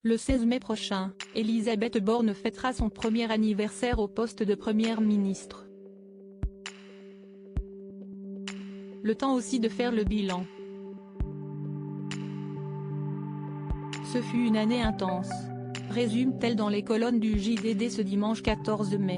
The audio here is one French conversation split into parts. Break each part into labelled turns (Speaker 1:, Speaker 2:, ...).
Speaker 1: Le 16 mai prochain, Elisabeth Borne fêtera son premier anniversaire au poste de Première ministre. Le temps aussi de faire le bilan. Ce fut une année intense, résume-t-elle dans les colonnes du JDD ce dimanche 14 mai.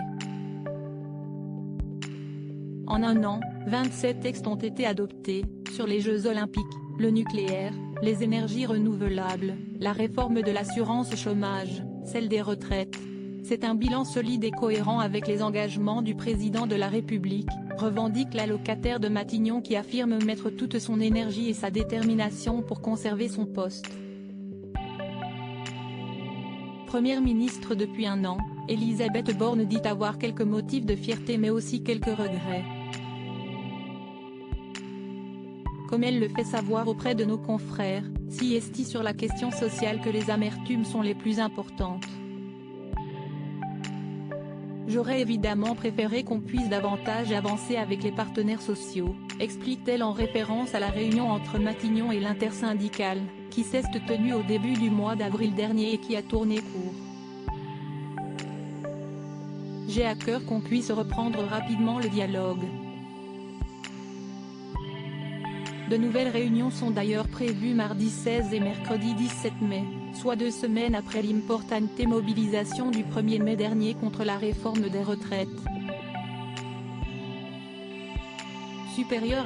Speaker 1: En un an, 27 textes ont été adoptés, sur les Jeux Olympiques, le nucléaire, les énergies renouvelables, la réforme de l'assurance chômage, celle des retraites. C'est un bilan solide et cohérent avec les engagements du président de la République, revendique l'allocataire de Matignon qui affirme mettre toute son énergie et sa détermination pour conserver son poste. Première ministre depuis un an, Elisabeth Borne dit avoir quelques motifs de fierté mais aussi quelques regrets. Comme elle le fait savoir auprès de nos confrères, si est sur la question sociale que les amertumes sont les plus importantes. J'aurais évidemment préféré qu'on puisse davantage avancer avec les partenaires sociaux, explique-t-elle en référence à la réunion entre Matignon et l'intersyndicale, qui s'est tenue au début du mois d'avril dernier et qui a tourné court. J'ai à cœur qu'on puisse reprendre rapidement le dialogue. De nouvelles réunions sont d'ailleurs prévues mardi 16 et mercredi 17 mai, soit 2 semaines après l'importante mobilisation du 1er mai dernier contre la réforme des retraites. Supérieure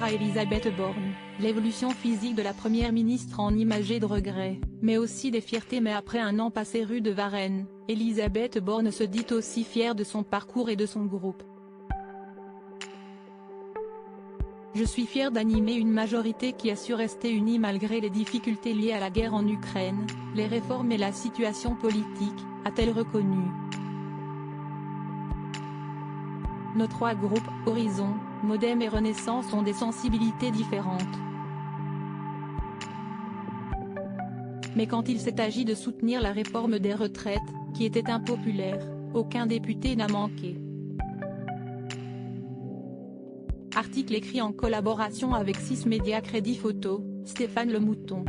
Speaker 1: à Elisabeth Borne, l'évolution physique de la Première ministre en imagé de regret, mais aussi des fiertés. Mais après un an passé rue de Varennes, Elisabeth Borne se dit aussi fière de son parcours et de son groupe. Je suis fière d'animer une majorité qui a su rester unie malgré les difficultés liées à la guerre en Ukraine, les réformes et la situation politique, a-t-elle reconnu. Nos 3 groupes, Horizon, Modem et Renaissance, ont des sensibilités différentes. Mais quand il s'est agi de soutenir la réforme des retraites, qui était impopulaire, aucun député n'a manqué. Article écrit en collaboration avec 6 médias Crédit Photo, Stéphane Le Mouton.